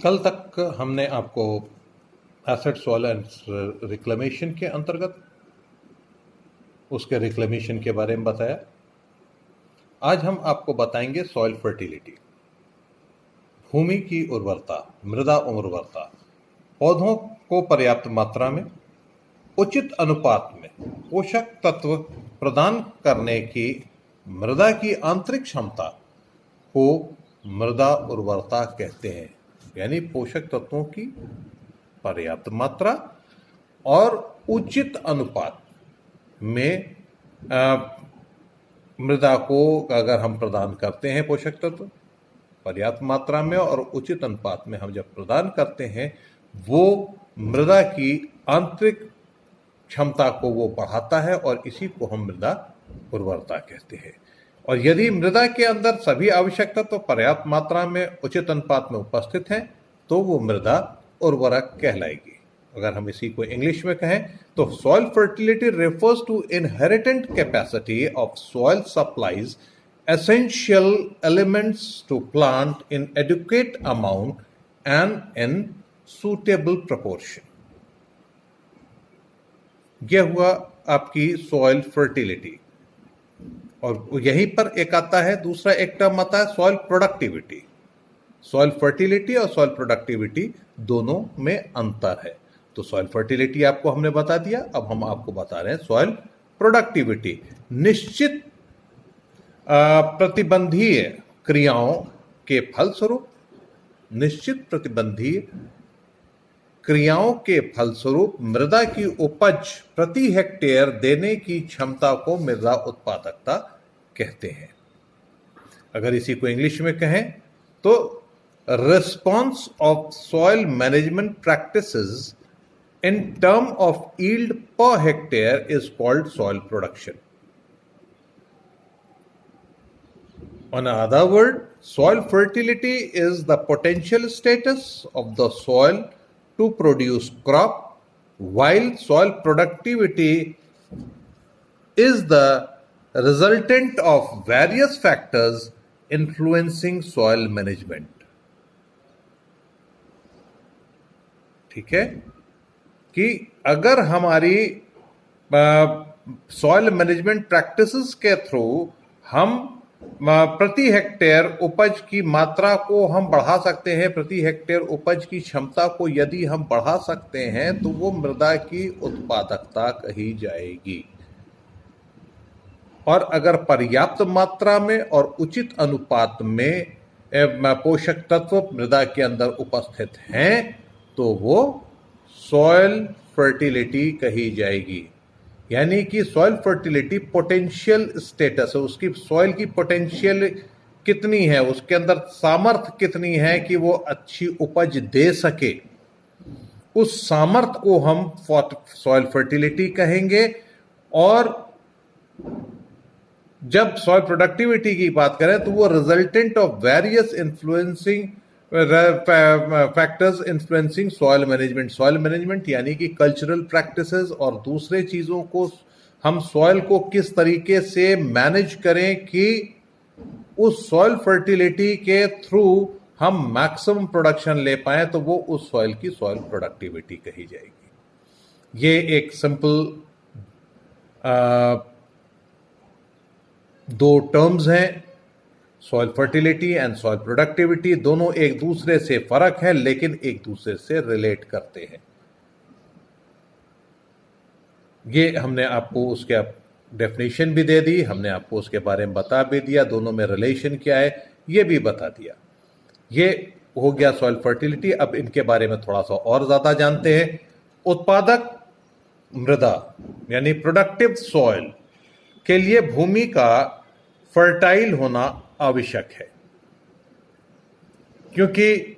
कल तक हमने आपको एसेट सॉइल एंड रिक्लेमेशन के अंतर्गत उसके रिक्लेमेशन के बारे में बताया। आज हम आपको बताएंगे सॉइल फर्टिलिटी, भूमि की उर्वरता, मृदा उर्वरता, पौधों को पर्याप्त मात्रा में उचित अनुपात में पोषक तत्व प्रदान करने की मृदा की आंतरिक क्षमता को मृदा उर्वरता कहते हैं। यानी पोषक तत्वों की पर्याप्त मात्रा और उचित अनुपात में मृदा को अगर हम प्रदान करते हैं, पोषक तत्व पर्याप्त मात्रा में और उचित अनुपात में हम जब प्रदान करते हैं, वो मृदा की आंतरिक क्षमता को वो बढ़ाता है और इसी को हम मृदा उर्वरता कहते हैं। और यदि मृदा के अंदर सभी आवश्यक तत्व पर्याप्त मात्रा में उचित अनुपात में उपस्थित हैं तो वो मृदा उर्वरक कहलाएगी। अगर हम इसी को इंग्लिश में कहें तो soil fertility refers to inherent capacity of soil supplies essential elements to plant in adequate amount and in suitable proportion। यह हुआ आपकी सॉइल फर्टिलिटी। और यहीं पर एक आता है, दूसरा एक टर्म आता है सॉइल प्रोडक्टिविटी। सॉइल फर्टिलिटी और सॉइल प्रोडक्टिविटी दोनों में अंतर है। तो सॉइल फर्टिलिटी आपको हमने बता दिया, अब हम आपको बता रहे हैं सॉइल प्रोडक्टिविटी। निश्चित प्रतिबंधीय क्रियाओं के फलस्वरूप, निश्चित प्रतिबंधीय क्रियाओं के फलस्वरूप मृदा की उपज प्रति हेक्टेयर देने की क्षमता को मृदा उत्पादकता कहते हैं। अगर इसी को इंग्लिश में कहें तो response of soil management practices in term of yield per hectare is called soil production. On other word, soil fertility is the potential status of the soil to produce crop, while soil productivity is the resultant of various factors influencing soil management। ठीक है कि अगर हमारी soil management practices के through हम प्रति hectare उपज की मात्रा को हम बढ़ा सकते हैं, प्रति हेक्टेयर उपज की क्षमता को यदि हम बढ़ा सकते हैं तो वो मृदा की उत्पादकता कही जाएगी। और अगर पर्याप्त मात्रा में और उचित अनुपात में पोषक तत्व मृदा के अंदर उपस्थित हैं तो वो सॉइल फर्टिलिटी कही जाएगी। यानी कि सॉइल फर्टिलिटी पोटेंशियल स्टेटस है, उसकी सॉइल की पोटेंशियल कितनी है, उसके अंदर सामर्थ्य कितनी है कि वो अच्छी उपज दे सके, उस सामर्थ्य को हम सॉइल फर्टिलिटी कहेंगे। और जब सॉइल प्रोडक्टिविटी की बात करें तो वो resultant of various influencing factors influencing soil management. Soil management यानी कि कल्चरल प्रैक्टिसेस और दूसरे चीजों को हम सॉइल को किस तरीके से मैनेज करें कि उस सॉइल फर्टिलिटी के थ्रू हम मैक्सिमम प्रोडक्शन ले पाए, तो वो उस सॉइल की सॉइल प्रोडक्टिविटी कही जाएगी। ये एक सिंपल दो टर्म्स हैं, soil fertility and soil productivity. दोनों एक दूसरे से फर्क है लेकिन एक दूसरे से रिलेट करते हैं। ये हमने आपको उसके डेफिनेशन भी दे दी, हमने आपको उसके बारे में बता भी दिया, दोनों में रिलेशन क्या है ये भी बता दिया। ये हो गया सॉइल फर्टिलिटी। अब इनके बारे में थोड़ा सा और ज्यादा जानते हैं। उत्पादक मृदा यानी प्रोडक्टिव सॉइल के लिए भूमि का फर्टाइल होना आवश्यक है, क्योंकि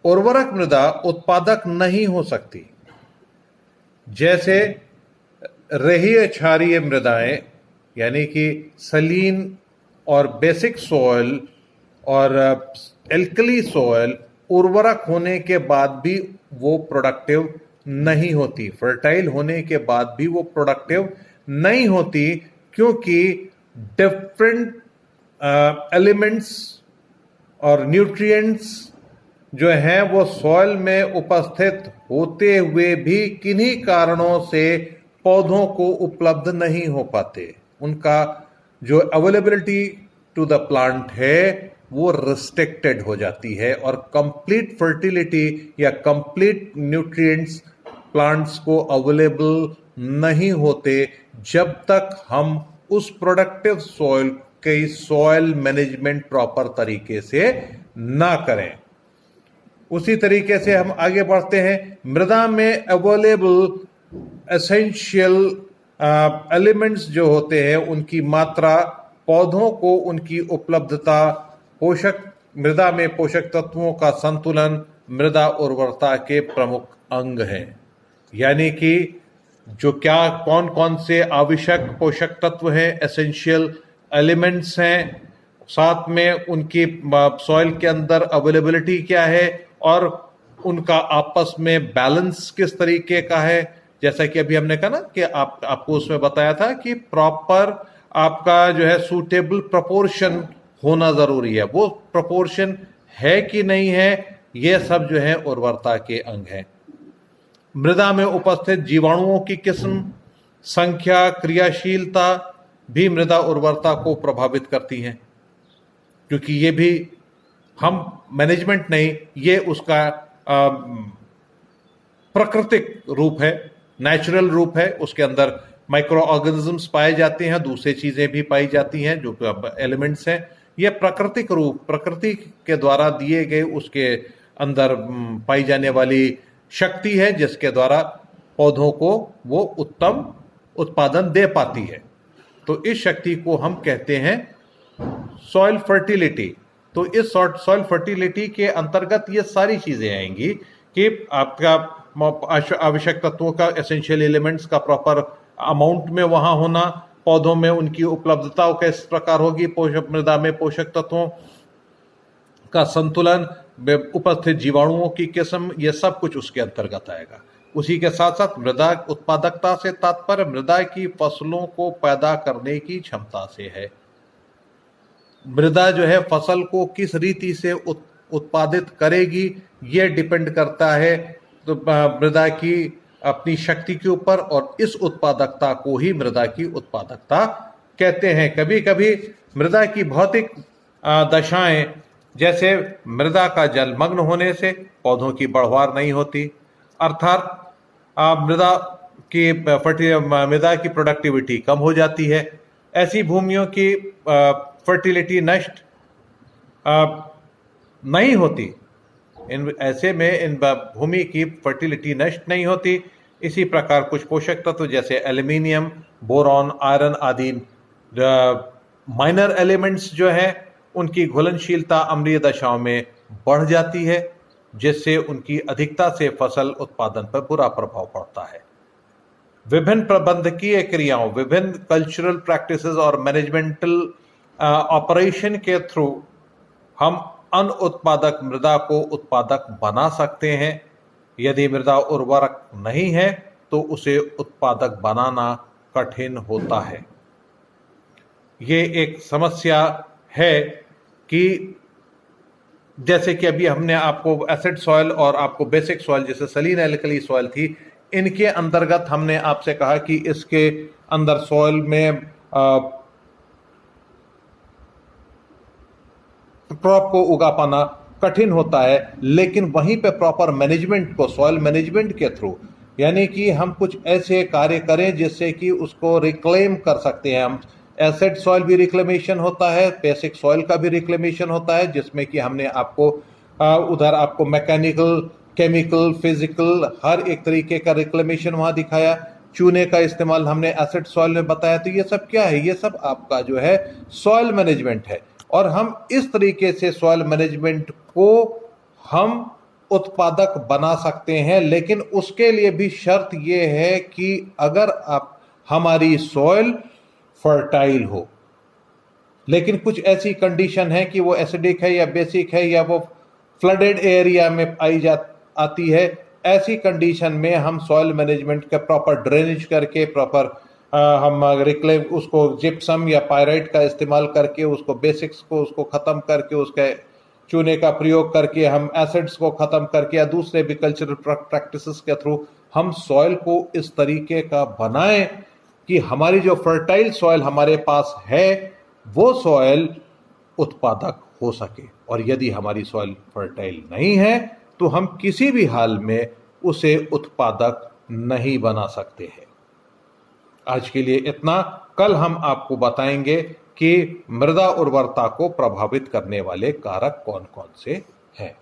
उर्वरक मृदा उत्पादक नहीं हो सकती। जैसे रेहिय क्षारीय मृदाएं यानी कि सलीन और बेसिक सॉइल और एल्कली सॉइल उर्वरक होने के बाद भी वो प्रोडक्टिव नहीं होती, फर्टाइल होने के बाद भी वो प्रोडक्टिव नहीं होती, क्योंकि डिफरेंट एलिमेंट्स और न्यूट्रिएंट्स जो हैं वो सॉइल में उपस्थित होते हुए भी किन्हीं कारणों से पौधों को उपलब्ध नहीं हो पाते, उनका जो अवेलेबिलिटी टू द प्लांट है वो रिस्ट्रिक्टेड हो जाती है और कंप्लीट फर्टिलिटी या कंप्लीट न्यूट्रिएंट्स प्लांट्स को अवेलेबल नहीं होते जब तक हम उस प्रोडक्टिव सॉइल के सॉइल मैनेजमेंट प्रॉपर तरीके से ना करें। उसी तरीके से हम आगे बढ़ते हैं। मृदा में अवेलेबल एसेंशियल एलिमेंट्स जो होते हैं उनकी मात्रा पौधों को उनकी उपलब्धता मृदा में पोषक तत्वों का संतुलन मृदा उर्वरता के प्रमुख अंग हैं। यानी कि जो कौन कौन से आवश्यक पोषक तत्व हैं, एसेंशियल एलिमेंट्स हैं, साथ में उनकी सॉइल के अंदर अवेलेबिलिटी क्या है और उनका आपस में बैलेंस किस तरीके का है। जैसा कि अभी हमने कहा ना कि आपको उसमें बताया था कि प्रॉपर आपका जो है सूटेबल प्रोपोर्शन होना जरूरी है। वो प्रोपोर्शन है कि नहीं है, ये सब जो है उर्वरता के अंग हैं। मृदा में उपस्थित जीवाणुओं की किस्म, संख्या, क्रियाशीलता भी मृदा उर्वरता को प्रभावित करती हैं, क्योंकि ये भी हम मैनेजमेंट नहीं, ये उसका प्राकृतिक रूप है, नेचुरल रूप है। उसके अंदर माइक्रो ऑर्गेनिजम्स पाए जाते हैं, दूसरी चीजें भी पाई जाती हैं जो एलिमेंट्स हैं। ये प्राकृतिक रूप, प्रकृति के द्वारा दिए गए उसके अंदर पाई जाने वाली शक्ति है जिसके द्वारा पौधों को वो उत्तम उत्पादन दे पाती है। तो इस शक्ति को हम कहते हैं सॉइल फर्टिलिटी। तो इस सॉइल फर्टिलिटी के अंतर्गत ये सारी चीजें आएंगी कि आपका आवश्यक तत्वों का, एसेंशियल एलिमेंट्स का प्रॉपर अमाउंट में वहां होना, पौधों में उनकी उपलब्धता किस प्रकार होगी, मृदा में पोषक तत्वों का संतुलन, उपस्थित जीवाणुओं की किस्म, ये सब कुछ उसके अंतर्गत आएगा। उसी के साथ साथ मृदा उत्पादकता से तात्पर्य मृदा की फसलों को पैदा करने की क्षमता से है। मृदा जो है फसल को किस रीति से उत्पादित करेगी ये डिपेंड करता है तो मृदा की अपनी शक्ति के ऊपर, और इस उत्पादकता को ही मृदा की उत्पादकता कहते हैं। कभी कभी मृदा की भौतिक दशाएं, जैसे मृदा का जलमग्न होने से पौधों की बढ़वार नहीं होती, अर्थात मृदा की प्रोडक्टिविटी कम हो जाती है। ऐसी भूमियों की फर्टिलिटी नष्ट नहीं होती, ऐसे में इन भूमि की फर्टिलिटी नष्ट नहीं होती। इसी प्रकार कुछ पोषक तत्व जैसे एल्यूमिनियम, बोरॉन, आयरन आदि माइनर एलिमेंट्स जो हैं उनकी घुलनशीलता अम्लीय दशाओं में बढ़ जाती है, जिससे उनकी अधिकता से फसल उत्पादन पर बुरा प्रभाव पड़ता है। विभिन्न प्रबंधकीय क्रियाओं, विभिन्न कल्चरल प्रैक्टिसेस और मैनेजमेंटल ऑपरेशन के थ्रू हम अनुत्पादक मृदा को उत्पादक बना सकते हैं। यदि मृदा उर्वरक नहीं है तो उसे उत्पादक बनाना कठिन होता है। ये एक समस्या है कि जैसे कि अभी हमने आपको एसिड सॉइल और आपको बेसिक सॉइल जैसे सलीन एल्कली सॉइल थी, इनके अंतर्गत हमने आपसे कहा कि इसके अंदर सॉइल में क्रॉप को उगा पाना कठिन होता है, लेकिन वहीं पे प्रॉपर मैनेजमेंट को, सॉइल मैनेजमेंट के थ्रू, यानी कि हम कुछ ऐसे कार्य करें जिससे कि उसको रिक्लेम कर सकते हैं। हम एसिड सॉइल भी रिक्लेमेशन होता है, बेसिक सॉइल का भी रिक्लेमेशन होता है, जिसमें कि हमने आपको उधर आपको मैकेनिकल, केमिकल, फिजिकल हर एक तरीके का रिक्लेमेशन वहां दिखाया। चूने का इस्तेमाल हमने एसिड सॉइल में बताया। तो ये सब क्या है? ये सब आपका जो है सॉइल मैनेजमेंट है, और हम इस तरीके से सॉइल मैनेजमेंट को हम उत्पादक बना सकते हैं। लेकिन उसके लिए भी शर्त ये है कि अगर आप हमारी सॉइल फर्टाइल हो, लेकिन कुछ ऐसी कंडीशन है कि वो एसिडिक है या बेसिक है या वो फ्लडेड एरिया में आती है। ऐसी कंडीशन में हम सॉइल मैनेजमेंट का प्रॉपर ड्रेनेज करके, प्रॉपर हम रिक्लेम उसको जिप्सम या पायराइट का इस्तेमाल करके, उसको बेसिक्स को उसको ख़त्म करके, उसके चूने का प्रयोग करके, हम एसिड्स को खत्म करके या दूसरे भी कल्चरल प्रैक्टिसेस के थ्रू हम सॉइल को इस तरीके का बनाएं कि हमारी जो फर्टाइल सॉइल हमारे पास है वो सॉइल उत्पादक हो सके। और यदि हमारी सॉइल फर्टाइल नहीं है तो हम किसी भी हाल में उसे उत्पादक नहीं बना सकते हैं। आज के लिए इतना। कल हम आपको बताएंगे कि मृदा उर्वरता को प्रभावित करने वाले कारक कौन कौन से हैं।